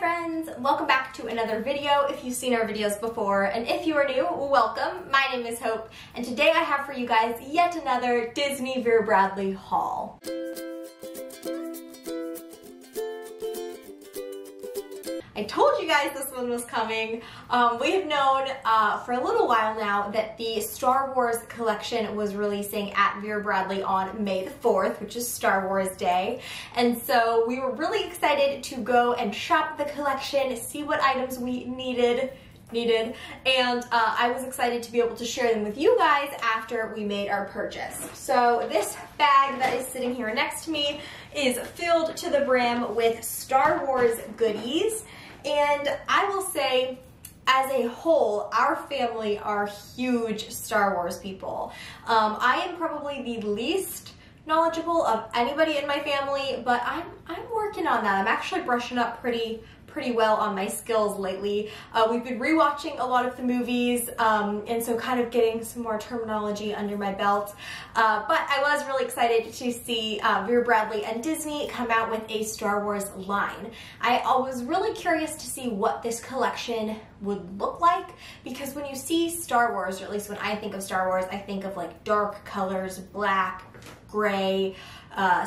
friends, welcome back to another video if you've seen our videos before, and if you are new, welcome. My name is Hope, and today I have for you guys yet another Disney Vera Bradley haul. I told you guys this one was coming. We have known for a little while now that the Star Wars collection was releasing at Vera Bradley on May the 4th, which is Star Wars Day. And so we were really excited to go and shop the collection, see what items we needed, and I was excited to be able to share them with you guys after we made our purchase. So this bag that is sitting here next to me is filled to the brim with Star Wars goodies. And I will say, as a whole, our family are huge Star Wars people. I am probably the least knowledgeable of anybody in my family, but I'm working on that. I'm actually brushing up pretty well on my skills lately. We've been rewatching a lot of the movies, and so kind of getting some more terminology under my belt. But I was really excited to see Vera Bradley and Disney come out with a Star Wars line. I was really curious to see what this collection would look like, because when you see Star Wars, or at least when I think of Star Wars, I think of like dark colors, black, gray,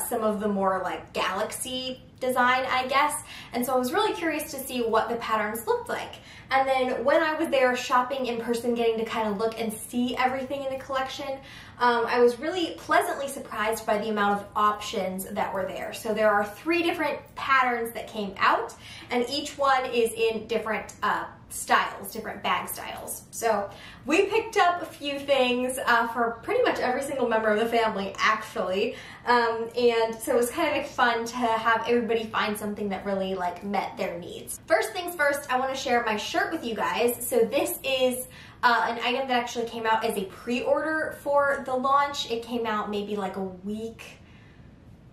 some of the more like galaxy design, I guess. And so I was really curious to see what the patterns looked like. And then when I was there shopping in person, getting to kind of look and see everything in the collection, I was really pleasantly surprised by the amount of options that were there. So there are 3 different patterns that came out, and each one is in different styles, different bag styles. So we picked up a few things for pretty much every single member of the family, actually. And so it was kind of fun to have everybody find something that really like met their needs. First things first, I want to share my shirt with you guys. So this is an item that actually came out as a pre-order for the launch. It came out maybe like a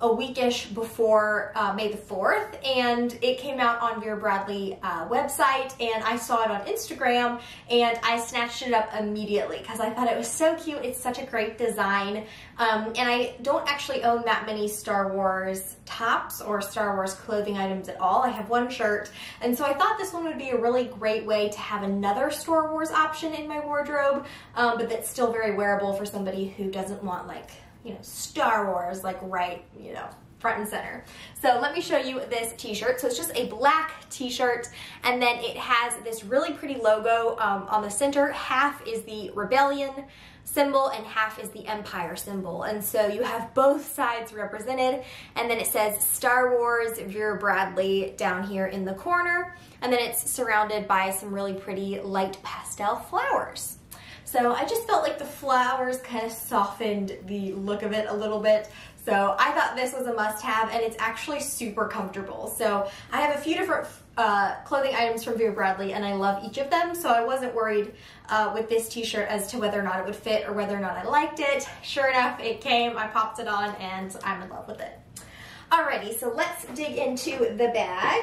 weekish before May the 4th, and it came out on Vera Bradley website, and I saw it on Instagram, and I snatched it up immediately because I thought it was so cute. It's such a great design, and I don't actually own that many Star Wars tops or Star Wars clothing items at all. I have one shirt, and so I thought this one would be a really great way to have another Star Wars option in my wardrobe, but that's still very wearable for somebody who doesn't want like, you know, Star Wars like right, you know, front and center. So let me show you this t-shirt. So it's just a black t-shirt, and then it has this really pretty logo on the center. Half is the Rebellion symbol and half is the Empire symbol, and so you have both sides represented, and then it says Star Wars Vera Bradley down here in the corner, and then it's surrounded by some really pretty light pastel flowers. So I just felt like the flowers kind of softened the look of it a little bit. So I thought this was a must-have, and it's actually super comfortable. So I have a few different clothing items from Vera Bradley, and I love each of them. So I wasn't worried with this t-shirt as to whether or not it would fit or whether or not I liked it. Sure enough, it came, I popped it on, and I'm in love with it. Alrighty, so let's dig into the bag.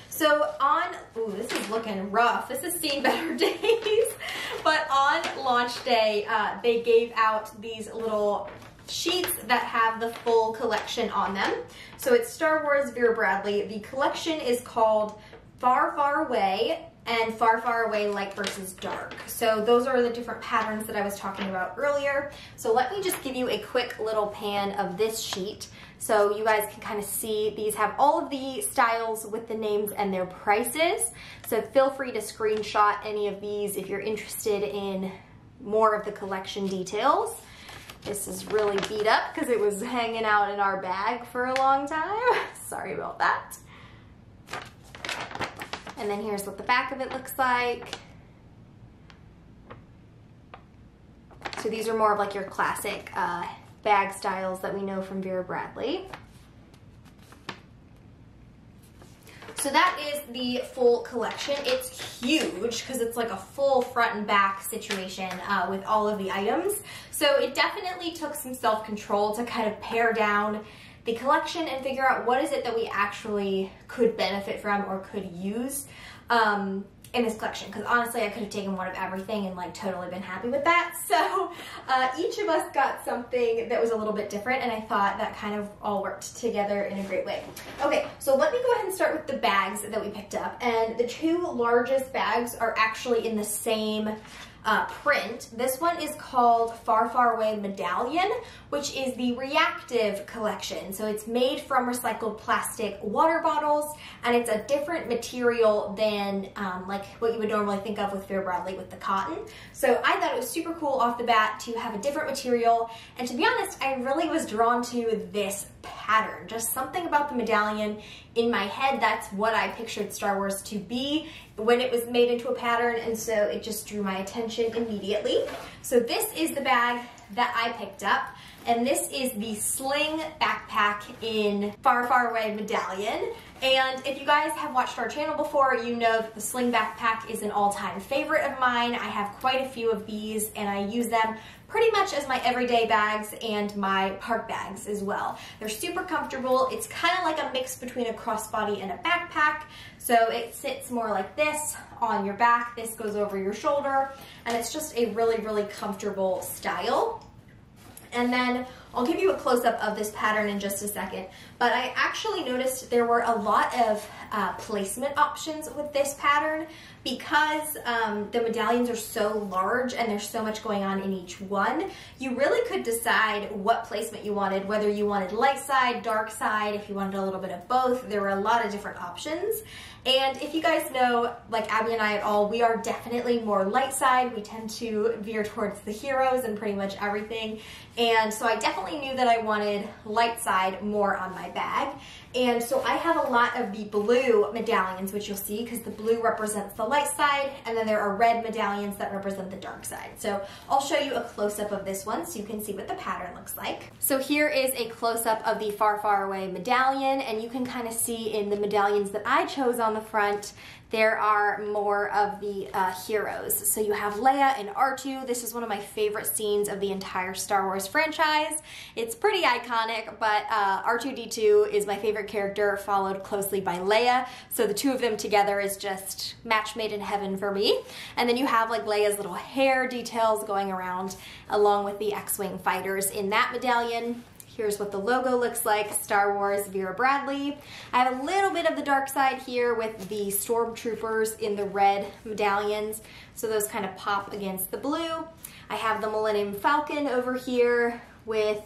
So ooh, this is looking rough. This has seen better days. But on launch day, they gave out these little sheets that have the full collection on them. So it's Star Wars Vera Bradley. The collection is called Far, Far Away and Far, Far Away Light versus Dark. So those are the different patterns that I was talking about earlier. So let me just give you a quick little pan of this sheet so you guys can kind of see. These have all of the styles with the names and their prices. So feel free to screenshot any of these if you're interested in more of the collection details. This is really beat up because it was hanging out in our bag for a long time. Sorry about that. And then here's what the back of it looks like. So these are more of like your classic bag styles that we know from Vera Bradley. So that is the full collection. It's huge because it's like a full front and back situation with all of the items. So it definitely took some self-control to kind of pare down the collection and figure out what is it that we actually could benefit from or could use in this collection, because honestly I could have taken one of everything and like totally been happy with that. So each of us got something that was a little bit different, and I thought that kind of all worked together in a great way. Okay, so let me go ahead and start with the bags that we picked up, and the two largest bags are actually in the same print. This one is called Far Far Away Medallion, which is the Reactive collection. So it's made from recycled plastic water bottles, and it's a different material than like what you would normally think of with Vera Bradley with the cotton. So I thought it was super cool off the bat to have a different material, and to be honest, I really was drawn to this pattern. Just something about the medallion in my head, that's what I pictured Star Wars to be when it was made into a pattern, and so it just drew my attention immediately. So this is the bag that I picked up, and this is the Sling Backpack in Far Far Away Medallion. And if you guys have watched our channel before, you know that the Sling Backpack is an all-time favorite of mine. I have quite a few of these, and I use them pretty much as my everyday bags and my park bags as well. They're super comfortable. It's kind of like a mix between a crossbody and a backpack. So it sits more like this on your back. This goes over your shoulder, and it's just a really, really comfortable style. And then I'll give you a close-up of this pattern in just a second, but I actually noticed there were a lot of placement options with this pattern because the medallions are so large and there's so much going on in each one. You really could decide what placement you wanted, whether you wanted light side, dark side, if you wanted a little bit of both. There were a lot of different options. And if you guys know, like Abby and I at all, we are definitely more light side. We tend to veer towards the heroes and pretty much everything. And so I definitely knew that I wanted light side more on my bag. And so I have a lot of the blue medallions, which you'll see because the blue represents the light side, and then there are red medallions that represent the dark side. So I'll show you a close-up of this one so you can see what the pattern looks like. So here is a close-up of the Far Far Away medallion, and you can kind of see in the medallions that I chose on the front, there are more of the heroes. So you have Leia and R2. This is one of my favorite scenes of the entire Star Wars franchise. It's pretty iconic, but R2-D2 is my favorite character, followed closely by Leia. So the two of them together is just match made in heaven for me. And then you have like Leia's little hair details going around along with the X-Wing fighters in that medallion. Here's what the logo looks like, Star Wars Vera Bradley. I have a little bit of the dark side here with the stormtroopers in the red medallions, so those kind of pop against the blue. I have the Millennium Falcon over here with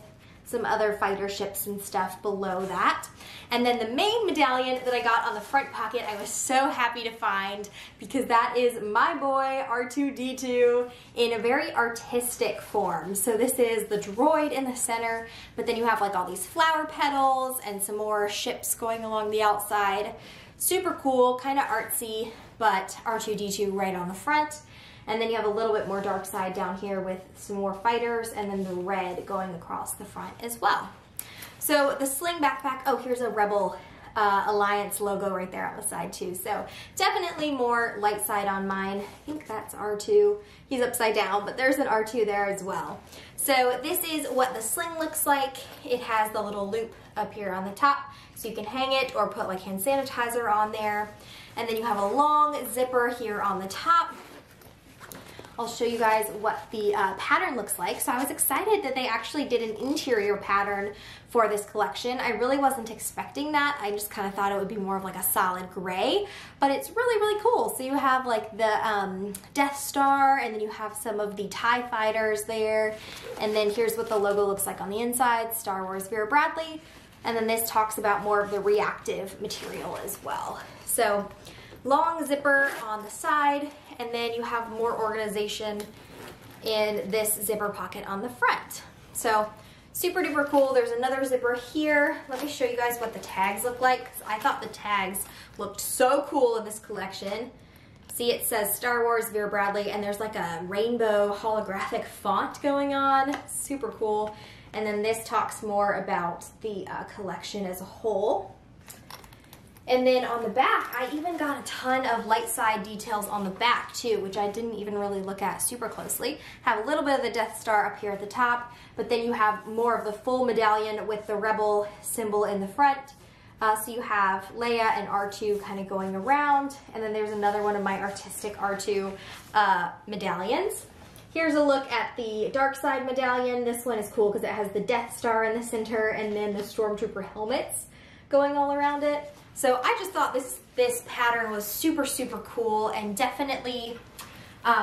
some other fighter ships and stuff below that. And then the main medallion that I got on the front pocket, I was so happy to find because that is my boy R2-D2 in a very artistic form. So this is the droid in the center, but then you have like all these flower petals and some more ships going along the outside. Super cool, kind of artsy, but R2-D2 right on the front. And then you have a little bit more dark side down here with some more fighters, and then the red going across the front as well. So the Sling Backpack, oh, here's a Rebel Alliance logo right there on the side too. So definitely more light side on mine. I think that's R2. He's upside down, but there's an R2 there as well. So this is what the sling looks like. It has the little loop up here on the top, so you can hang it or put like hand sanitizer on there. And then you have a long zipper here on the top. I'll show you guys what the pattern looks like. So I was excited that they actually did an interior pattern for this collection. I really wasn't expecting that. I just kind of thought it would be more of like a solid gray, but it's really, really cool. So you have like the Death Star, and then you have some of the TIE fighters there. And then here's what the logo looks like on the inside, Star Wars Vera Bradley. And then this talks about more of the reactive material as well. So long zipper on the side, and then you have more organization in this zipper pocket on the front. So super duper cool. There's another zipper here. Let me show you guys what the tags look like, because I thought the tags looked so cool in this collection. See, it says Star Wars Vera Bradley, and there's like a rainbow holographic font going on. Super cool. And then this talks more about the collection as a whole. And then on the back, I even got a ton of light side details on the back too, which I didn't even really look at super closely. Have a little bit of the Death Star up here at the top, but then you have more of the full medallion with the Rebel symbol in the front. So you have Leia and R2 kind of going around, and then there's another one of my artistic R2 medallions. Here's a look at the dark side medallion. This one is cool because it has the Death Star in the center and then the Stormtrooper helmets going all around it. So I just thought this pattern was super, super cool and definitely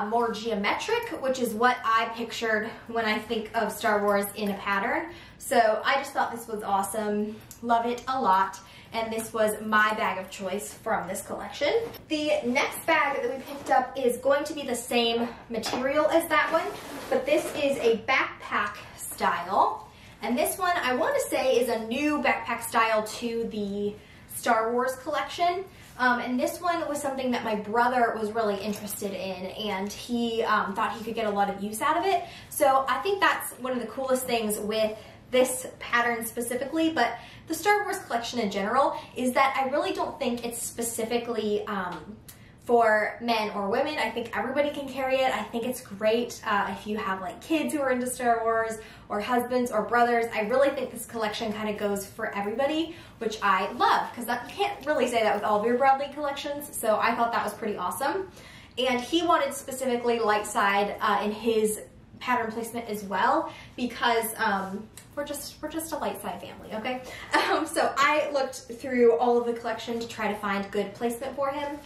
more geometric, which is what I pictured when I think of Star Wars in a pattern. So I just thought this was awesome. Love it a lot. And this was my bag of choice from this collection. The next bag that we picked up is going to be the same material as that one, but this is a backpack style. And this one, I want to say, is a new backpack style to the Star Wars collection. And this one was something that my brother was really interested in, and he thought he could get a lot of use out of it. So I think that's one of the coolest things with this pattern specifically, but the Star Wars collection in general, is that I really don't think it's specifically for men or women. I think everybody can carry it. I think it's great if you have like kids who are into Star Wars, or husbands or brothers. I really think this collection kind of goes for everybody, which I love, because you can't really say that with all Vera Bradley collections, so I thought that was pretty awesome. And he wanted specifically light side in his pattern placement as well, because we're just a light side family, okay? So I looked through all of the collection to try to find good placement for him,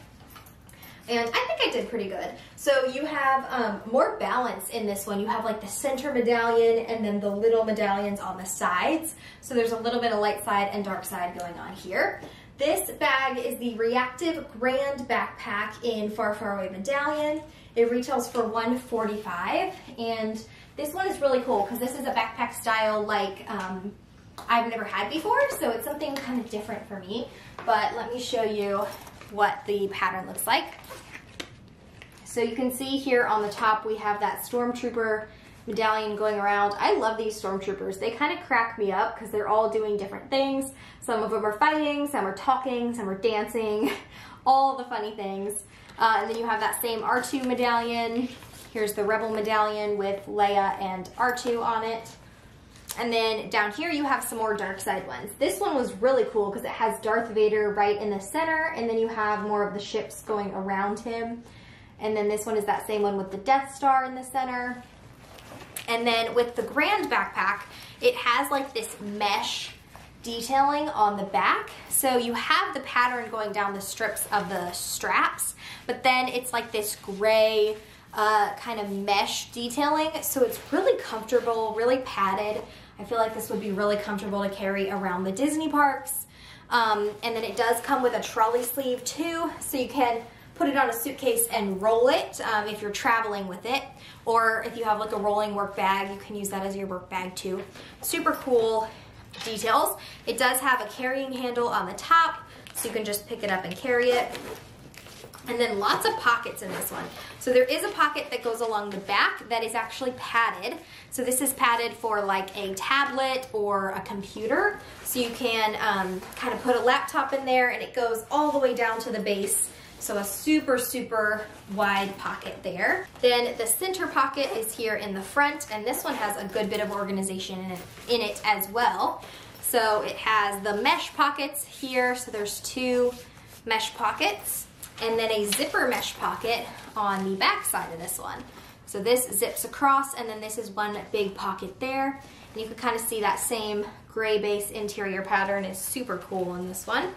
and I think I did pretty good. So you have more balance in this one. You have like the center medallion and then the little medallions on the sides. So there's a little bit of light side and dark side going on here. This bag is the Reactive Grand Backpack in Far, Far Away Medallion. It retails for $145, and this one is really cool because this is a backpack style like I've never had before, so it's something kind of different for me. But let me show you what the pattern looks like. So you can see here on the top we have that Stormtrooper medallion going around. I love these Stormtroopers. They kind of crack me up because they're all doing different things. Some of them are fighting, some are talking, some are dancing, all the funny things. And then you have that same R2 medallion. Here's the Rebel medallion with Leia and R2 on it. And then down here you have some more dark side ones. This one was really cool because it has Darth Vader right in the center, and then you have more of the ships going around him. And then this one is that same one with the Death Star in the center. And then with the Grand Backpack, it has like this mesh detailing on the back. So you have the pattern going down the strips of the straps, but then it's like this gray kind of mesh detailing. So it's really comfortable, really padded. I feel like this would be really comfortable to carry around the Disney parks. And then it does come with a trolley sleeve too, so you can put it on a suitcase and roll it if you're traveling with it. Or if you have like a rolling work bag, you can use that as your work bag too. Super cool details. It does have a carrying handle on the top, so you can just pick it up and carry it. And then lots of pockets in this one. So there is a pocket that goes along the back that is actually padded. So this is padded for like a tablet or a computer. So you can kind of put a laptop in there, and it goes all the way down to the base. So a super, super wide pocket there. Then the center pocket is here in the front, and this one has a good bit of organization in it as well. So it has the mesh pockets here. So there's two mesh pockets, and then a zipper mesh pocket on the back side of this one. So this zips across, and then this is one big pocket there. And you can kind of see that same gray base interior pattern is super cool in this one.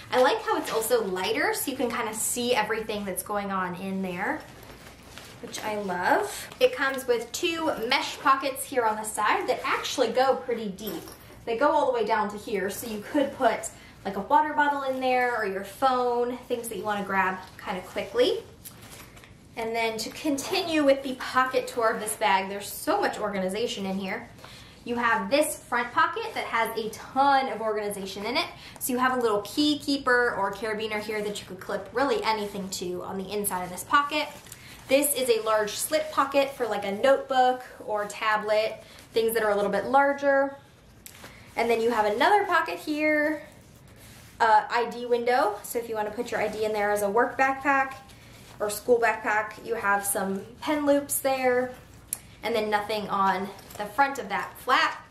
I like how it's also lighter, so you can kind of see everything that's going on in there, which I love. It comes with two mesh pockets here on the side that actually go pretty deep. They go all the way down to here, so you could put like a water bottle in there, or your phone, things that you want to grab kind of quickly. And then to continue with the pocket tour of this bag, there's so much organization in here. You have this front pocket that has a ton of organization in it. So you have a little key keeper or carabiner here that you could clip really anything to on the inside of this pocket. This is a large slit pocket for like a notebook or tablet, things that are a little bit larger. And then you have another pocket here ID window. So if you want to put your ID in there as a work backpack or school backpack, you have some pen loops there, and then nothing on the front of that flap.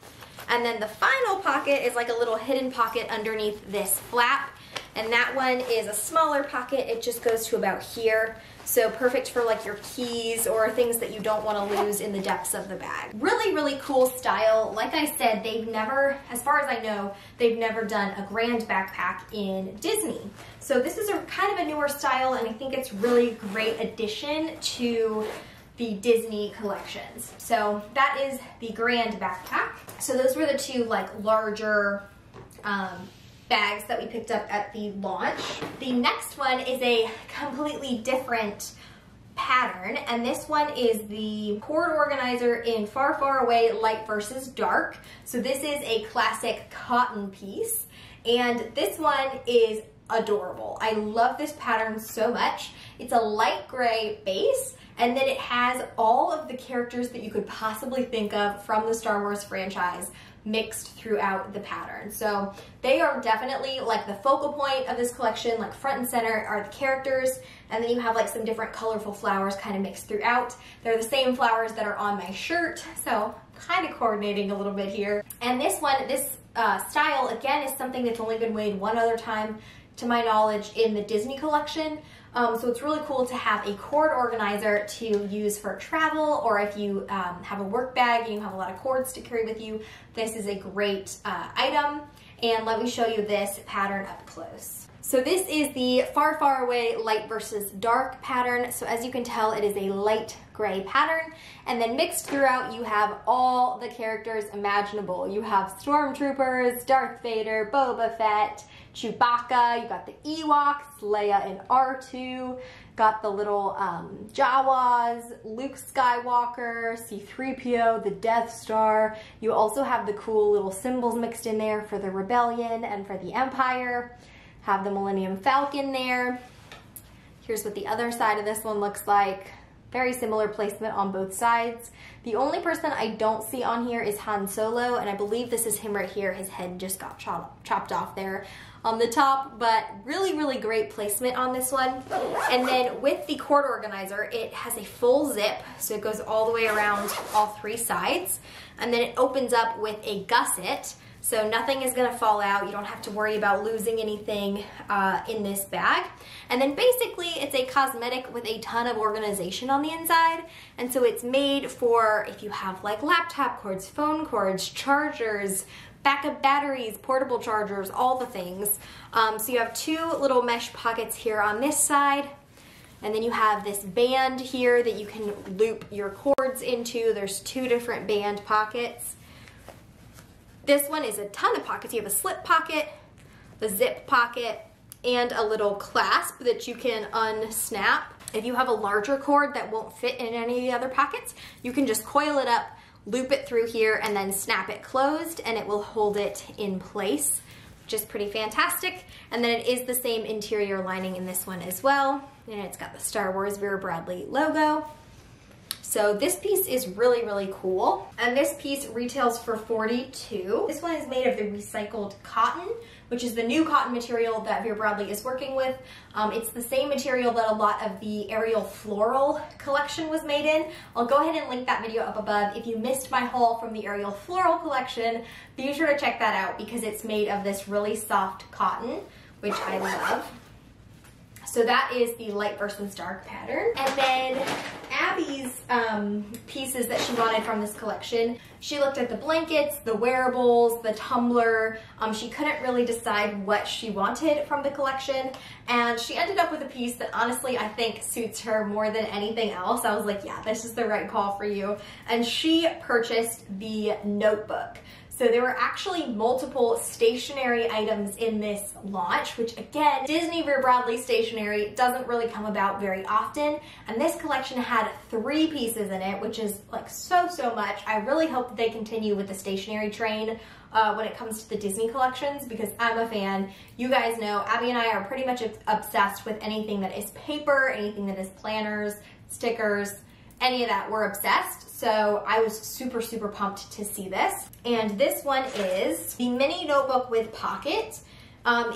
And then the final pocket is like a little hidden pocket underneath this flap. And that one is a smaller pocket. It just goes to about here. So perfect for like your keys or things that you don't want to lose in the depths of the bag. Really, really cool style. Like I said, they've never, as far as I know, they've never done a grand backpack in Disney. So this is a kind of a newer style, and I think it's really great addition to the Disney collections. So that is the grand backpack. So those were the two like larger bags that we picked up at the launch. The next one is a completely different pattern, and this one is the cord organizer in Far, Far Away Light versus Dark. So this is a classic cotton piece, and this one is adorable. I love this pattern so much. It's a light gray base, and then it has all of the characters that you could possibly think of from the Star Wars franchise mixed throughout the pattern. So they are definitely like the focal point of this collection. Like front and center are the characters, and then you have like some different colorful flowers kind of mixed throughout. They're the same flowers that are on my shirt, so kind of coordinating a little bit here. And this one, this style again is something that's only been made one other time to my knowledge in the Disney collection. So it's really cool to have a cord organizer to use for travel, or if you have a work bag and you have a lot of cords to carry with you, this is a great item. And let me show you this pattern up close. So this is the Far, Far Away Light versus Dark pattern. So as you can tell, it is a light gray pattern, and then mixed throughout you have all the characters imaginable. You have Stormtroopers, Darth Vader, Boba Fett, Chewbacca, you got the Ewoks, Leia and R2, got the little Jawas, Luke Skywalker, C-3PO, the Death Star. You also have the cool little symbols mixed in there for the Rebellion and for the Empire. Have the Millennium Falcon there. Here's what the other side of this one looks like. Very similar placement on both sides. The only person I don't see on here is Han Solo, and I believe this is him right here. His head just got chopped off there on the top, but really, really great placement on this one. And then with the cord organizer, it has a full zip, so it goes all the way around all three sides, and then it opens up with a gusset, so nothing is gonna fall out. You don't have to worry about losing anything in this bag. And then basically it's a cosmetic with a ton of organization on the inside. And so it's made for if you have like laptop cords, phone cords, chargers, backup batteries, portable chargers, all the things. So you have two little mesh pockets here on this side. And then you have this band here that you can loop your cords into. There's two different band pockets. This one is a ton of pockets. You have a slip pocket, the zip pocket, and a little clasp that you can unsnap. If you have a larger cord that won't fit in any of the other pockets, you can just coil it up, loop it through here, and then snap it closed, and it will hold it in place, which is pretty fantastic. And then it is the same interior lining in this one as well, and it's got the Star Wars Vera Bradley logo. So this piece is really, really cool. And this piece retails for $42. This one is made of the recycled cotton, which is the new cotton material that Vera Bradley is working with. It's the same material that a lot of the Ariel Floral collection was made in. I'll go ahead and link that video up above. If you missed my haul from the Ariel Floral collection, be sure to check that out because it's made of this really soft cotton, which I love. So that is the light versus dark pattern. And then Abby's pieces that she wanted from this collection, she looked at the blankets, the wearables, the tumbler. She couldn't really decide what she wanted from the collection, and she ended up with a piece that honestly I think suits her more than anything else. I was like, yeah, this is the right call for you. And she purchased the notebook. So there were actually multiple stationery items in this launch, which again, Disney Vera Bradley stationery doesn't really come about very often. And this collection had 3 pieces in it, which is like so much. I really hope that they continue with the stationery train when it comes to the Disney collections because I'm a fan. You guys know Abby and I are pretty much obsessed with anything that is paper, anything that is planners, stickers, any of that. We're obsessed. So I was super pumped to see this. And this one is the mini notebook with pocket.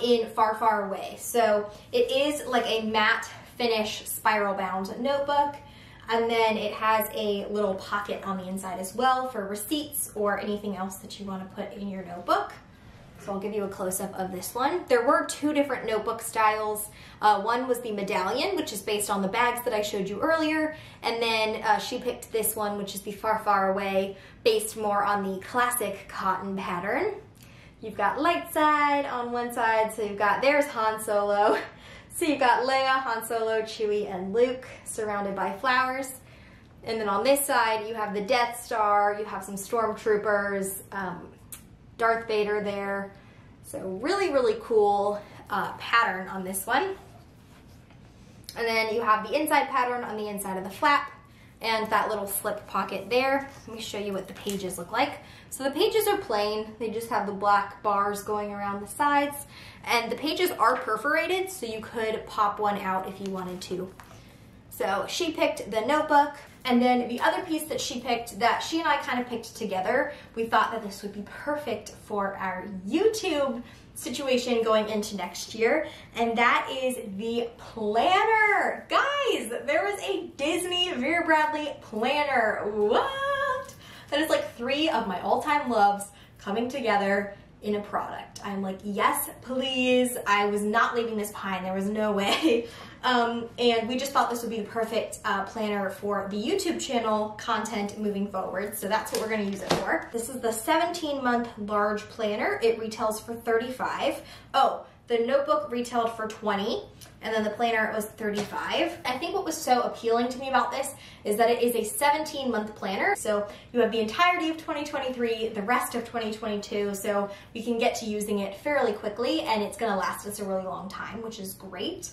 in Far, Far Away. So it is like a matte finish spiral bound notebook. And then it has a little pocket on the inside as well for receipts or anything else that you want to put in your notebook. So I'll give you a close-up of this one. There were two different notebook styles. One was the Medallion, which is based on the bags that I showed you earlier. And then she picked this one, which is the Far, Far Away, based more on the classic cotton pattern. You've got light side on one side, so you've got, there's Han Solo. So you've got Leia, Han Solo, Chewie, and Luke surrounded by flowers. And then on this side, you have the Death Star, you have some stormtroopers, Darth Vader there. So really, really cool pattern on this one. And then you have the inside pattern on the inside of the flap and that little slip pocket there. Let me show you what the pages look like. So the pages are plain. They just have the black bars going around the sides. And the pages are perforated, so you could pop one out if you wanted to. So she picked the notebook. And then the other piece that she picked, that she and I kind of picked together, we thought that this would be perfect for our YouTube situation going into next year, and that is the planner. Guys, there was a Disney Vera Bradley planner. What? That is like 3 of my all-time loves coming together in a product. I'm like, yes, please. I was not leaving this behind. There was no way. And we just thought this would be the perfect planner for the YouTube channel content moving forward. So that's what we're going to use it for. This is the 17-month large planner. It retails for $35. Oh, the notebook retailed for $20, and then the planner was $35. I think what was so appealing to me about this is that it is a 17-month planner. So you have the entirety of 2023, the rest of 2022, so we can get to using it fairly quickly, and it's gonna last us a really long time, which is great.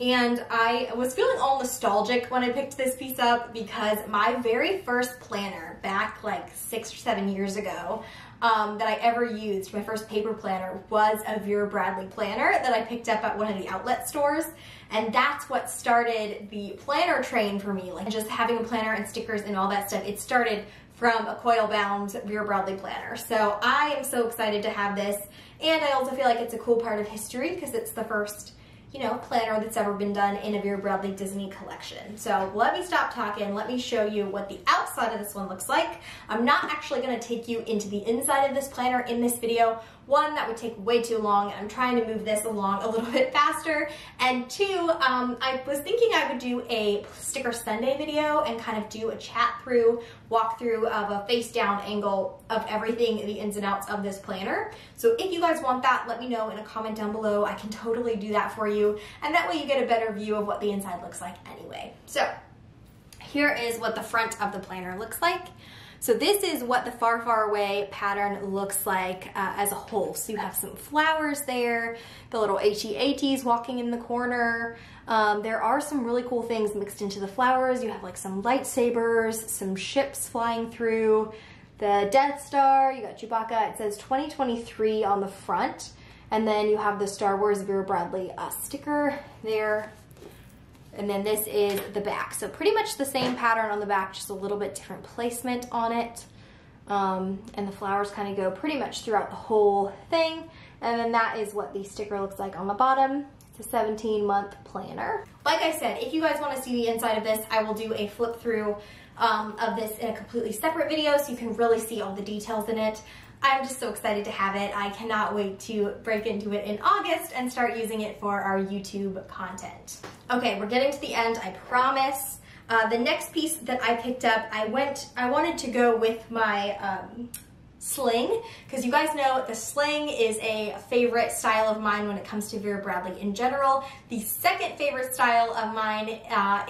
And I was feeling all nostalgic when I picked this piece up because my very first planner back like 6 or 7 years ago that I ever used, my first paper planner, was a Vera Bradley planner that I picked up at one of the outlet stores. And that's what started the planner train for me, like just having a planner and stickers and all that stuff. It started from a coil-bound Vera Bradley planner. So I am so excited to have this. And I also feel like it's a cool part of history because it's the first, you know, planner that's ever been done in a Vera Bradley Disney collection. So let me stop talking. Let me show you what the outside of this one looks like. I'm not actually going to take you into the inside of this planner in this video. One, that would take way too long. I'm trying to move this along a little bit faster. And two, I was thinking I would do a Sticker Sunday video and kind of do a chat through, walk through of a face down angle of everything, the ins and outs of this planner. So if you guys want that, let me know in a comment down below. I can totally do that for you. And that way you get a better view of what the inside looks like anyway. So here is what the front of the planner looks like. So this is what the Far, Far Away pattern looks like as a whole. So you have some flowers there, the little HEATs walking in the corner. There are some really cool things mixed into the flowers. You have like some lightsabers, some ships flying through, the Death Star, you got Chewbacca. It says 2023 on the front. And then you have the Star Wars Vera Bradley sticker there. And then this is the back. So pretty much the same pattern on the back, just a little bit different placement on it. And the flowers kind of go pretty much throughout the whole thing. And then that is what the sticker looks like on the bottom. It's a 17-month planner. Like I said, if you guys want to see the inside of this, I will do a flip through of this in a completely separate video so you can really see all the details in it. I'm just so excited to have it. I cannot wait to break into it in August and start using it for our YouTube content. Okay, we're getting to the end, I promise. The next piece that I picked up, I wanted to go with my sling, because you guys know the sling is a favorite style of mine when it comes to Vera Bradley in general. The second favorite style of mine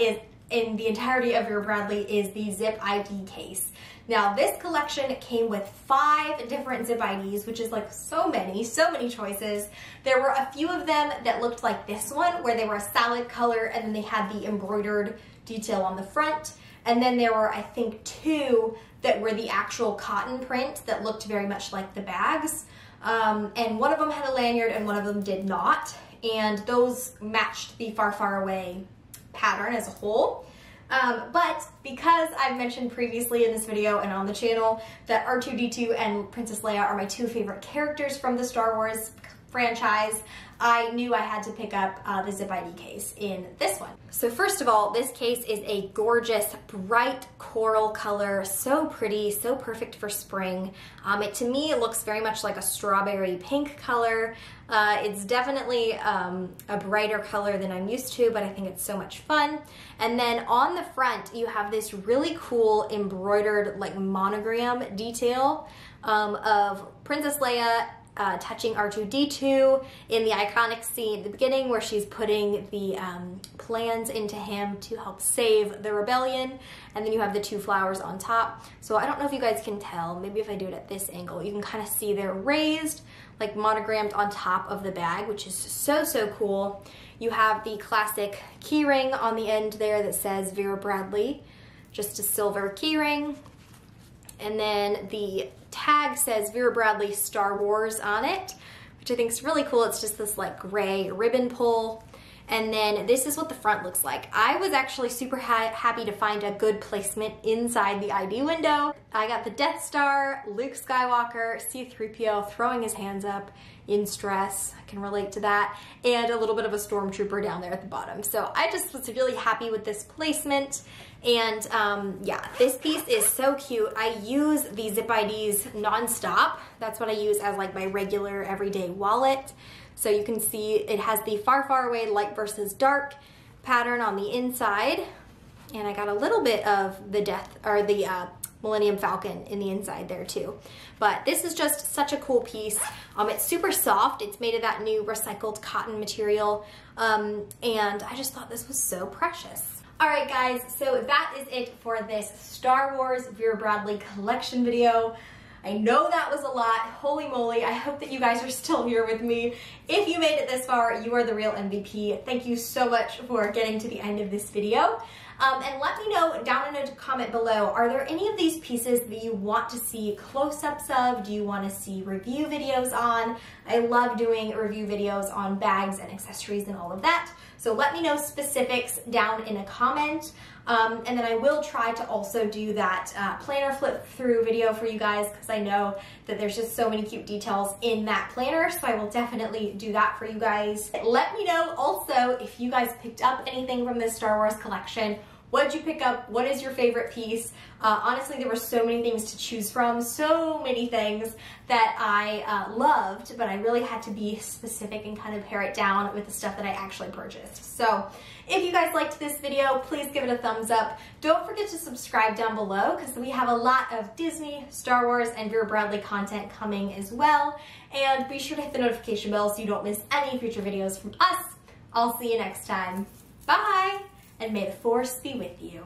is in the entirety of Vera Bradley is the zip ID case. Now this collection came with 5 different zip IDs, which is like so many choices. There were a few of them that looked like this one, where they were a solid color and then they had the embroidered detail on the front. And then there were, I think, 2 that were the actual cotton print that looked very much like the bags. And one of them had a lanyard and one of them did not. And those matched the Far, Far Away pattern as a whole. But because I've mentioned previously in this video and on the channel that R2-D2 and Princess Leia are my 2 favorite characters from the Star Wars franchise, I knew I had to pick up the Zip ID case in this one. So first of all, this case is a gorgeous, bright coral color, so pretty, so perfect for spring. To me, it looks very much like a strawberry pink color. It's definitely a brighter color than I'm used to, but I think it's so much fun. And then on the front, you have this really cool embroidered like monogram detail of Princess Leia touching R2-D2 in the iconic scene at the beginning where she's putting the plans into him to help save the rebellion, and then you have the 2 flowers on top. So I don't know if you guys can tell, maybe if I do it at this angle, you can kind of see they're raised, like monogrammed on top of the bag, which is so, so cool. You have the classic key ring on the end there that says Vera Bradley, just a silver key ring. And then the tag says Vera Bradley Star Wars on it, which I think is really cool. It's just this like gray ribbon pull. And then this is what the front looks like. I was actually super happy to find a good placement inside the ID window. I got the Death Star, Luke Skywalker, C-3PO throwing his hands up in stress. I can relate to that. And a little bit of a stormtrooper down there at the bottom. So I just was really happy with this placement. And yeah, this piece is so cute. I use the Zip IDs nonstop. That's what I use as like my regular everyday wallet. So you can see it has the far, far away light versus dark pattern on the inside. And I got a little bit of the Millennium Falcon in the inside there too. But this is just such a cool piece. It's super soft. It's made of that new recycled cotton material. And I just thought this was so precious. All right, guys, so that is it for this Star Wars Vera Bradley collection video. I know that was a lot. Holy moly, I hope that you guys are still here with me. If you made it this far, you are the real MVP. Thank you so much for getting to the end of this video. And let me know down in a comment below, are there any of these pieces that you want to see close-ups of? Do you want to see review videos on? I love doing review videos on bags and accessories and all of that. So let me know specifics down in a comment. And then I will try to also do that planner flip through video for you guys, because I know that there's just so many cute details in that planner, so I will definitely do that for you guys. Let me know also if you guys picked up anything from this Star Wars collection. What did you pick up? What is your favorite piece? Honestly, there were so many things to choose from, so many things that I loved, but I really had to be specific and kind of pare it down with the stuff that I actually purchased. So if you guys liked this video, please give it a thumbs up. Don't forget to subscribe down below, because we have a lot of Disney, Star Wars, and Vera Bradley content coming as well. And be sure to hit the notification bell so you don't miss any future videos from us. I'll see you next time. Bye! And may the Force be with you.